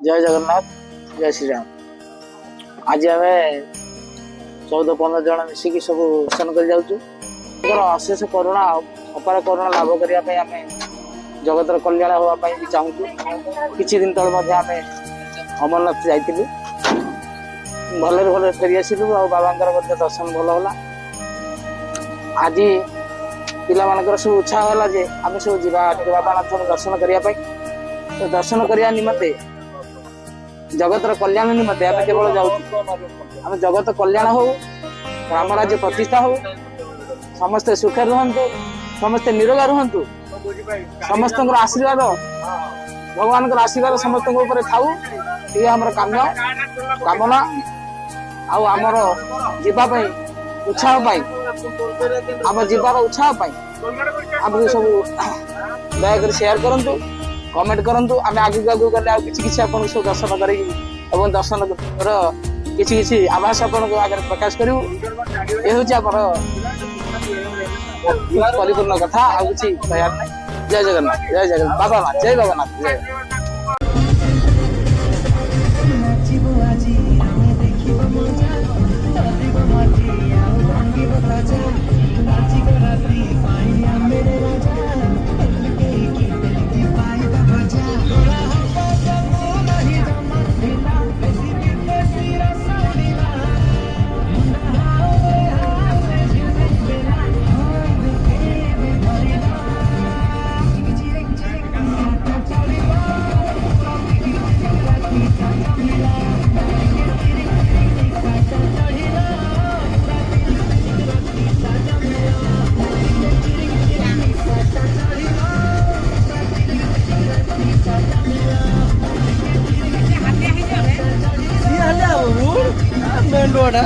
जय जगन्नाथ जय श्री राम। आज आम 14-15 जन मिसिकी सब दर्शन कर जाऊँ अशेष करुणा अपार करुणा लाभ करने आम जगतर कल्याण हाँपाई भी चाहूँ। किछि दिन तले आम अमरनाथ जाइलु भले भले फेरी आसलु आ बाबा दर्शन भल होला। आज पिला मानकर सब उत्साह है जे आम सब जीवा बाबानाथ दर्शन करने तो दर्शन करने निमंते जगतर कल्याण निमंते आम केवल जाऊँ आम जगत कल्याण हो राम राज्य प्रतिष्ठा हो समस्ते सुखे रुहतु समस्ते निरोगा रुहतु समस्त आशीर्वाद भगवान आशीर्वाद समस्त ऊपर थाऊ ये आम कामना आमर जीवाई उत्साह पाई आम जीवार उत्साह पाई आम सब दयाकोर शेयर करूँ कमेंट करूँ आम आगे आगे गले किसी आपको सब दर्शन कर दर्शन किसी आभास आपको आगे प्रकाश करूँ ये हूँ परिपूर्ण कथा आउ कि कहना नहीं। जय जगन्नाथ बाबानाथ जय बाबानाथ जय। मेन रोड है।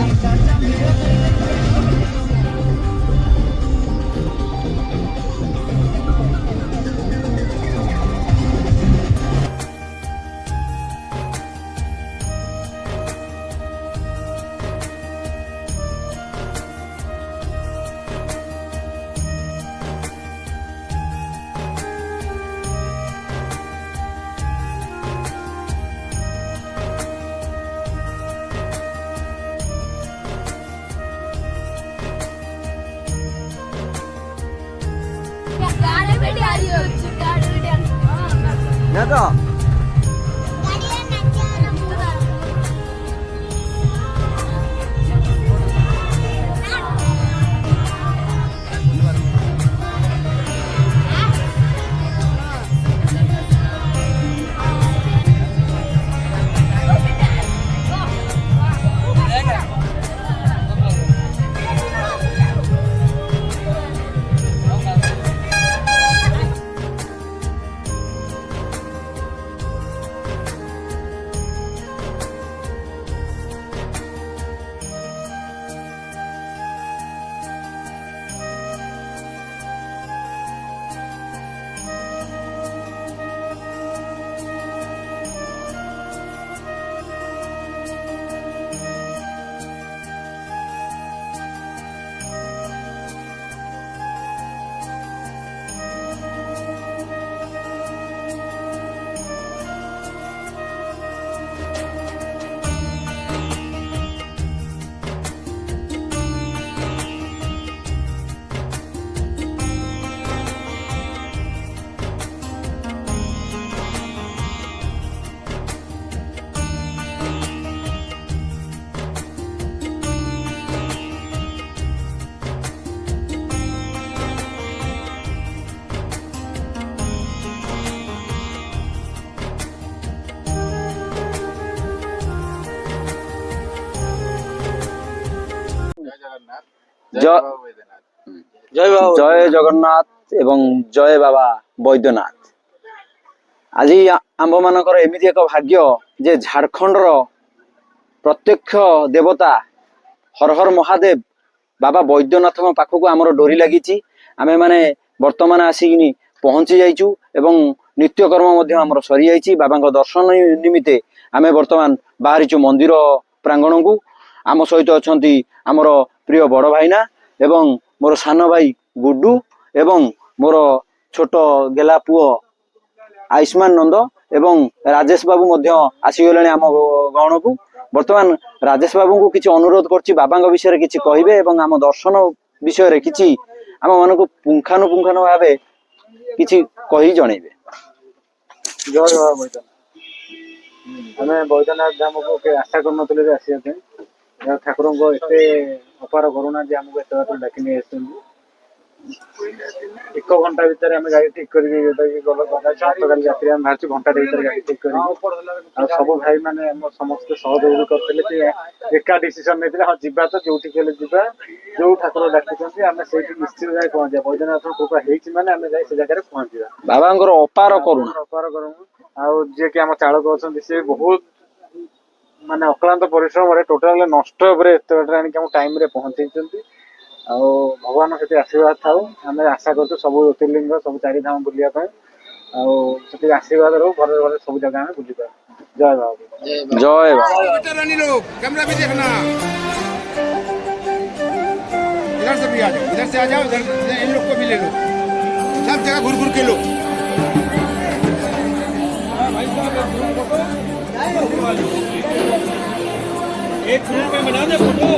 जय जगन्नाथ एवं जय बाबा बैद्यनाथ। आज आंब मानकर एमती एक भाग्य जे झारखंड प्रत्यक्ष देवता हर हर महादेव बाबा बैद्यनाथ पाखक आमर डोरी लगी आमे माने वर्तमान आसिक पहुंची जाइचु एवं नित्यकर्म आमर सरी जाइछि। बाबा दर्शन निमित्ते आमे वर्तमान बाहरीचु मंदिर प्रांगण को। आम सहित अच्छा आमर प्रिय बड़ भाईना एवं मोर सान भाई गुड्डू एवं मोर छोट गेला पुओ आयुष्मान नंद ଏବଂ ରାଜେଶ ବାବୁ ମଧ୍ୟ ଆସିଗଲେଣି ଆମ ଗହଣକୁ। ବର୍ତ୍ତମାନ ରାଜେଶ ବାବୁଙ୍କୁ କିଛି ଅନୁରୋଧ କରୁଛି ବାବାଙ୍କ ବିଷୟରେ କିଛି କହିବେ ଏବଂ ଆମ ଦର୍ଶନ ବିଷୟରେ କିଛି ଆମ ମାନଙ୍କୁ ପୁଙ୍ଖାନୁପୁଙ୍ଖାନ ଭାବେ କିଛି କହି ଜଣେଇବେ। ଜୟ ବାବା ବୈଦ୍ୟନାଥ। ଆମେ ବୈଦ୍ୟନାଥ ଧାମକୁ ଆଶା କରୁନଥିଲେ ଯେ ଆସିବା ପାଇଁ। ଠାକୁରଙ୍କ ଏତେ ଅପାର କରୁଣା ଯେ ଆମକୁ ଏତେ ବାଟ ଡାକି ନେଇ ଆସିଛନ୍ତି। 1 ଘଣ୍ଟା ଭିତରେ ଆମେ ଗାଡି ଠିକ କରିକି ଗତକାଲି ରାତିରେ ଆମେ ବାହାରିଛୁ, ଘଣ୍ଟାଟେ ଭିତରେ ଗାଡି ଠିକ କରିକି। ଆଉ ସବୁ ଭାଇ ମାନେ ଆମ ସମସ୍ତେ ସହଯୋଗ ବି କରିଥିଲେ କି ଏକା ଡିସିସନ ନେଇଥିଲେ, ହଁ ଯିବା ତ ଯୋଉଠିକି ହେଲେ ଯିବା, ଯୋଉ ଠାକୁର ଡାକୁଛନ୍ତି ଆମେ ସେଇଠି ନିଶ୍ଚିତ ଯାଇ ପହଞ୍ଚିବା। ବୈଦ୍ୟନାଥଙ୍କ କୃପା ହେଇଛି ମାନେ ଆମେ ଯାଇ ସେ ଜାଗାରେ ପହଞ୍ଚିବା। ବାବାଙ୍କର ଅପାର କରୁଣା। ଅପାର କରୁଣା। ଆଉ ଯିଏକି ଆମ ଚାଳକ ଅଛନ୍ତି ସେ ବହୁତ ମାନେ ଅକ୍ଳାନ୍ତ ପରିଶ୍ରମରେ ଟୋଟାଲ ନଷ୍ଟ ଉପରେ ଏତେ ବାଟରେ ଆଣିକି ଆମ ଟାଇମ ରେ ପହଞ୍ଚେଇଛନ୍ତି। ଆଉ ଭଗବାନଙ୍କ ସେଠି ଆଶୀର୍ବାଦ ଥାଉ। ଆମେ ଆଶା କରୁଛୁ ସବୁ ଜ୍ୟୋତିର୍ଲିଙ୍ଗ ସବୁ 4 ଧାମ ବୁଲିବା ପାଇଁ। ଆଉ ସେଠି ଆଶୀର୍ବାଦ ରହୁ, ଭଲରେ ଭଲରେ ସବୁ ଜାଗା ଆମେ ବୁଲିବା। ଜୟ ବାବା। ଜୟ ବାବା। कैमरा भी देखना, इधर से भी आ जाओ, इधर से आ जाओ, इधर इन लोग को भी ले लो, सब जगह घूर घूर के लो। एक ग्रुप में बना दे फोटो।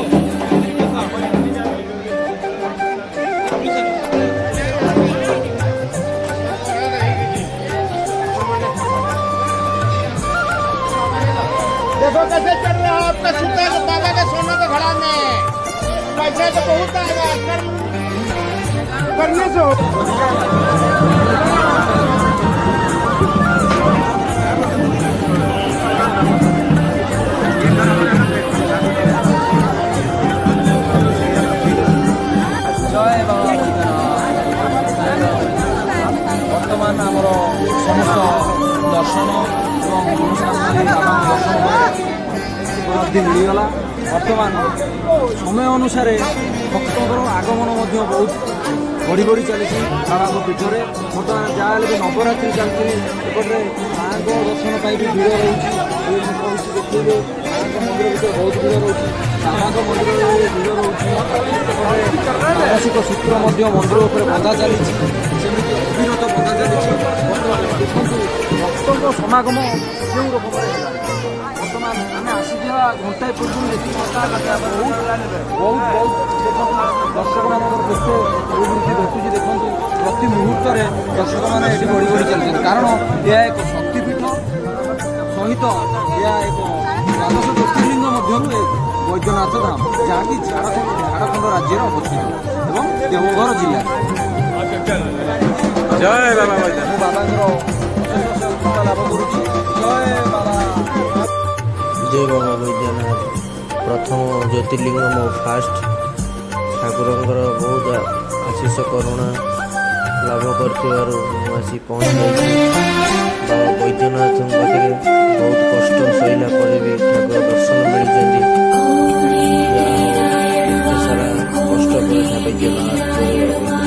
देखो कैसे चल रहा है आपका सूता के बाबा का सोना का घड़ा में। पैसा तो बहुत आएगा करने से। ଜୟ ବାବା ବର୍ତ୍ତମାନ ଆମର ସମସ୍ତ ଦର୍ଶନ ଏବଂ ବାବାଙ୍କ ଦର୍ଶନ ଉପଲବ୍ଧି ମିଳିଗଲା। ବର୍ତ୍ତମାନ ସମୟ ଅନୁସାରେ ଭକ୍ତଙ୍କର ଆଗମନ ମଧ୍ୟ ବହୁତ ବଢ଼ି ବଢ଼ି ଚାଲିଛି ବାବାଙ୍କ ପୀଠରେ। ବର୍ତ୍ତମାନ ଯାହା ହେଲେ ବି ନବରାତ୍ରି ଚାଲିଛି, ଏପଟରେ ମାଆଙ୍କ ଦର୍ଶନ ପାଇଁ ବି ଭିଡ଼ ରହୁଛି। ଦେଖିବେ ମାଆଙ୍କ ମନ୍ଦିର ଭିତରେ ବହୁତ ଭିଡ଼ ରହୁଛି, ବାବାଙ୍କ ମନ୍ଦିରରେ ଭିଡ଼ ରହୁଛି। ଏପଟେ ମାନସିକ ସୂତ୍ର ମଧ୍ୟ ମନ୍ଦିର ଉପରେ ବନ୍ଧା ଚାଲିଛି, ସେମିତି ଅବିରତ ବନ୍ଧା ଚାଲିଛି। ବର୍ତ୍ତମାନ ଦେଖନ୍ତୁ ଭକ୍ତଙ୍କ ସମାଗମ କେଉଁ ରକମରେ ହେଲାଣି। ବର୍ତ୍ତମାନ ଆମେ ଆସିଥିବା ଘଣ୍ଟାଏ ପୂର୍ବରୁ ଯେତିକି ବହୁତ ଦେଖନ୍ତୁ ଦର୍ଶକମାନଙ୍କର କେତେ ବୃଦ୍ଧି ଘଟୁଛି। ଦେଖନ୍ତୁ ପ୍ରତି ମୁହୂର୍ତ୍ତରେ ଦର୍ଶକମାନେ ଏଠି ବଢ଼ି ବଢ଼ି ଚାଲିଛନ୍ତି, କାରଣ ଏହା ଏକ ଶକ୍ତିପୀଠ ସହିତ ଏହା ଏକ ଦ୍ୱାଦଶ ଜ୍ୟୋତିର୍ଲିଙ୍ଗ ମଧ୍ୟରୁ ବୈଦ୍ୟନାଥ ଧାମ, ଯାହାକି ଝାଡ଼ଖଣ୍ଡ ରାଜ୍ୟରେ ଅବସ୍ଥିତ ଏବଂ ଦେଓଘର ଜିଲ୍ଲାରେ। जय बाबा ମୁଁ ବାବାଙ୍କର କୃପା ଲାଭ କରୁଛି। ଜୟ ବାବା। जय बाबा बैद्यनाथ। प्रथम ज्योतिर्लिंग मो फास्ट ठाकुरंकर बहुत आशीष करुणा लाभ कर आसी पहुँच जाइए। बाबा बैद्यनाथ पाखे बहुत कष्ट सहला पर भी ठाकुर दर्शन मिल सारा कष्ट कर बैद्यनाथ। जय बाबा।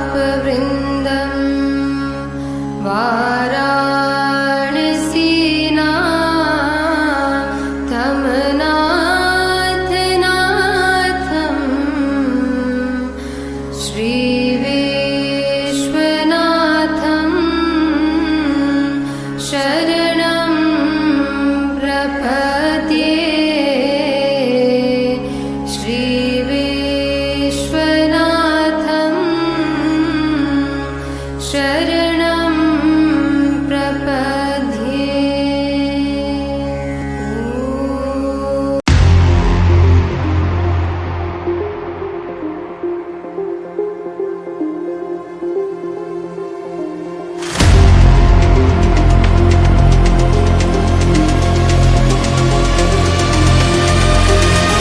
पापवृन्दं वारा